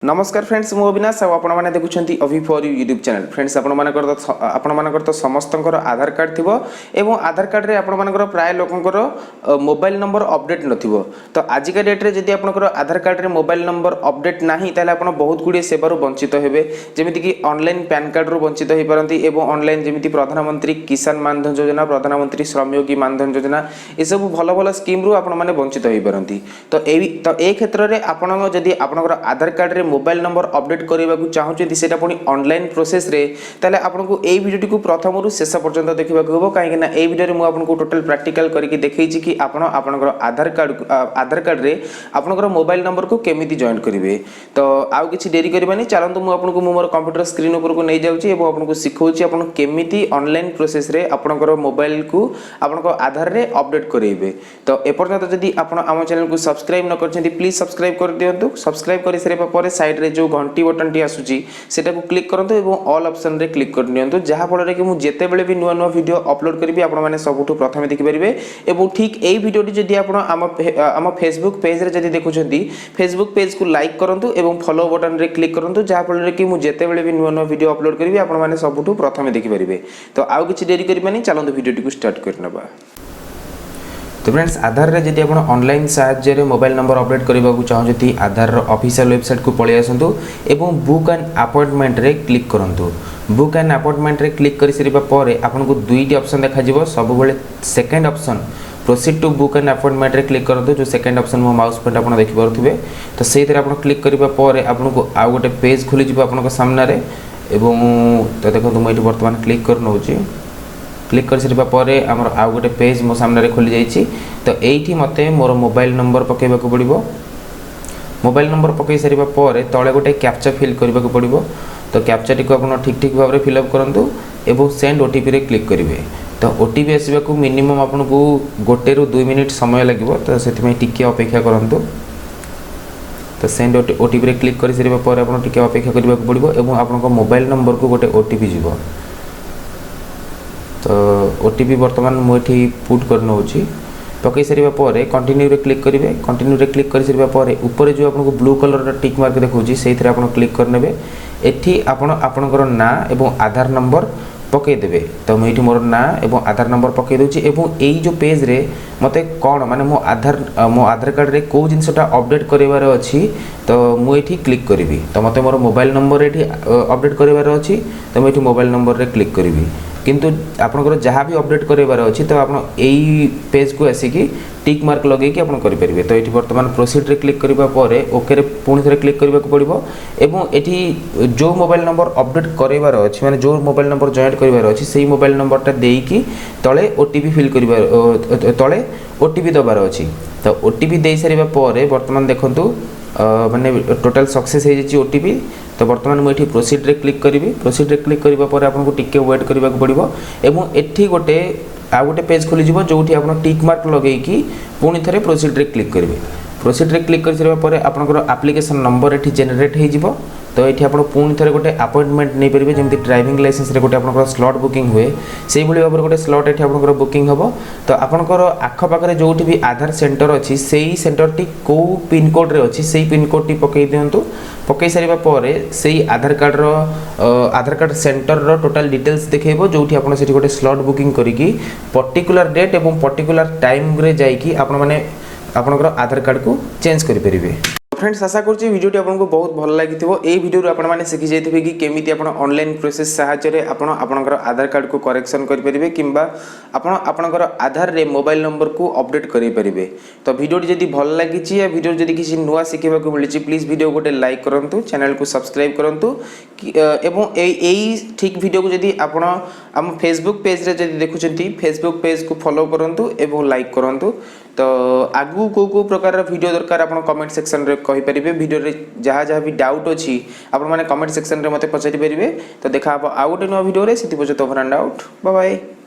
नमस्कार फ्रेंड्स मु अविनाश आपण मैंने देखुं अभि for you YouTube channel friends आपण तो समस्त आधार कार्ड थी एवं आधार कार्ड रे आपण मानकर प्राय लोकंकर मोबाइल नंबर अपडेट नथिबो तो आजिका डेट रे जदि आपनकर आधार कार्ड रे मोबाइल नंबर अपडेट नाही ताले आपण बहुत गुडी सेवारु वंचित हेबे जेमिति कि ऑनलाइन पैन कार्ड रु वंचित होई परंती एवं ऑनलाइन जेमिति प्रधानमंत्री किसान मानधन योजना प्रधानमंत्री श्रमयोगी मानधन योजना ए सब भलो भलो स्कीम रु आपण माने वंचित होई परंती तो ए क्षेत्र रे आपण जदि आपनकर आधार कार्ड रे मोबाइल नंबर अपडेट करने को चाहूँगी से ऑनलाइन प्रोसेस रे ताले आपको ए वीडियो को प्रथम रु शेष पर्यंत देखा कहीं ए वीडियो में आपको टोटल प्रैक्टिकल करके देखी कि आपनकर आधार कार्ड रे आपनकर मोबाइल नंबर को केमिति जॉइन करेंगे तो आउ किछि डेरी करबानी चलतु मुझे मोर कंप्यूटर स्क्रीन ऊपर को नहीं जाऊँगी और आपको सिखाऊँ आप केमिति ऑनलाइन प्रोसेस रे आपनकर मोबाइल को आपनकर आधार रे अपडेट करेंगे तो एपर्यंत जदि आप आम चैनल को सब्सक्राइब न कर प्लीज सब्सक्राइब कर दिंतु सब्सक्राइब कर सारे पर साइड रे जो घंटी बटन टी आसुची सेटा को क्लिक करंतु एवं ऑल ऑप्शन रे क्लिक कर नियंतु जहा फल कि मु जेते बेले भी नुवा नुवा वीडियो अपलोड करबी आपण माने सबुठु प्रथमे देखि परिबे एवं ठीक एई वीडियो टी जदि आपण आम फेसबुक पेज रे जदि देखुछंती फेसबुक पेज को लाइक करंतु एवं फॉलो बटन रे क्लिक करंतु जहा फल कि मु जेते बेले भी नुवा नुवा वीडियो अपलोड करबी आपण माने सबुठु प्रथमे देखि परिबे तो आउ किछि देरी करबानी चलंतु वीडियो टी को स्टार्ट करनबा। तो फ्रेंड्स आधार रे जदि आप ऑनलाइन साहाय्य रे मोबाइल नंबर अपडेट करबा को चाहते आधार ऑफिशियल वेबसाइट को पळि आसंतु एवं बुक एंड अपॉइंटमेंट रे क्लिक करंतु बुक एंड अपॉइंटमेंट रे क्लिक करि सरिबा परे आपनको दुईटी ऑप्शन देखा जिवो सब बेले second option proceed to book and appointment रे क्लिक करंतु जो सेकंड ऑप्शन मो माउस पॉइंट आपण देखि पारुथिबे तो सेहि आपण क्लिक करिबा परे आपनको आ गोटे पेज खुली जिवो आपनको सामने रे एवं तो देखो मैं वर्तमान क्लिक कर नउची क्लिक कर सारा पर आमर आउ गोटे पेज मो सामने खोली जाइए तो ये मते मोर मोबाइल नंबर पकेबा को पड़ो मोबाइल नंबर पकई सारा पर तले गोटे कैप्चा फिल करने को पड़ो तो कैप्चा टी को आप ठीक भाव में फिलअप करूँ एवं सेंड ओटीपी रे क्लिक करेंगे तो ओटीपी आसवाक मिनिमम आपन को 1 ରୁ 2 मिनिट समय लगे तो से टिके अपेक्षा करूँ तो सेंड ओटीपी रे क्लिक कर सारा पर आप अपेक्षा करने को पड़ो एवं आप मोबाइल नंबर को गोटे ओटीपी जीव तो ओटीपी वर्तमान मुझे पुट कर नौची पकई सारा पर कंटिन्यू रे क्लिक करेंगे कंटिन्यू रे क्लिक कर सारा पर ऊपर जो आपको ब्लू कलर टिक मार्क देखा से आप क्लिक करने एठी आपणकर ना एवं आधार नंबर पकईदेवे तो मुझे मोर ना एवं आधार नंबर पकई दूची एवं यही जो पेज रे मते कौन माने मो आधार कार्ड रे को जिनसटा अपडेट करेबार अछि तो मुझे क्लिक करी तो मते मोर मोबाइल नंबर ये अपडेट करेबार अछि तो मुझे मोबाइल नंबर रे क्लिक करी किंतु आपनकर जहाँ भी अपडेट करेबार अछि तो आप यही पेज को आसिकी टिक मार्क लगे कि आप करेंगे तो ये बर्तमान प्रोसीड रे क्लिक करबा परे ओके रे पुणी थे क्लिक करबा को पड़ो एवं एठी जो मोबाइल नंबर अपडेट करेबार अछि माने जो मोबाइल नंबर जॉइन करेबार अछि सेही मोबाइल नंबरटा देकी तले ओटीपी फिल करबार तले ओटीपी दबार अछि तो ओटीपी दे सारिबा परे वर्तमान देखंतु माने टोटल सक्सेस हो जाए ओटीपी तो बर्तमान मुझे प्रोसीड रे क्लिक करी प्रोसीड रे क्लिक करबा पर आपको टिके वेट करबा को पड़ो एवं एठी गोटे आ गोटे पेज खोली जो आप टिक मार्क लगे कि पुणी थे प्रोसीड रे क्लिक करेंगे प्रोसीड रे क्लिक कर सारा पर आपंकर एप्लिकेशन नंबर ये जेनेट हो तो ये आप पुणी थे गोटे अपॉइंटमेंट नहीं पारे जमी ड्राइविंग लाइसेंस रे गोटे आप स्लॉट बुकिंग हुए से भाई भाव में गोटे स्लॉट ये आप बुकिंग हम तो आपंकर आखपाखे जो भी आधार सेंटर अच्छी से ही सेंटर टी कौ पिनकोड रे अच्छी से पिनकोड टी पकई दिंतु पकई सारा पर से आधार कार्ड सेंटर रो टोटल डिटेल्स देखो जो आप गोटे स्लॉट बुकिंग करी पर्टिकुलर डेट और पर्टिकुलर टाइम रे जाइकी आपण माने आपनकर आधार कार्ड को चेंज करि परिबे। फ्रेंड्स आशा करूँ वीडियो आपको बहुत भल लगी ये वीडियो आपने शिखी जाइए कि केमी आप ऑनलाइन प्रोसेस साहाय्य आपणकर आधार कार्ड को करेक्शन करेंगे कि आपणकर आधार रे मोबाइल नंबर को अपडेट करेंगे तो वीडियो जब भल लगी या वीडियो जब किसी नुआ शिखा मिली प्लीज वीडियो गोटे लाइक करूँ चैनल को सब्सक्राइब करूँ एवं यही ठीक वीडियो को जब आप आम फेसबुक पेज रे जब देखुं फेसबुक पेज को फॉलो करूँ एवं लाइक करूँ तो आगु को प्रकार वीडियो दरकार आप कमेंट सेक्शन रे कहि परिबे वीडियो रे जहाँ जहाँ भी डाउट अच्छी आप कमेंट सेक्शन रे मते पचारि परिबे तो देखा आउ गोटे नुआ वीडियो रे सेति पछे तो over and out bye bye.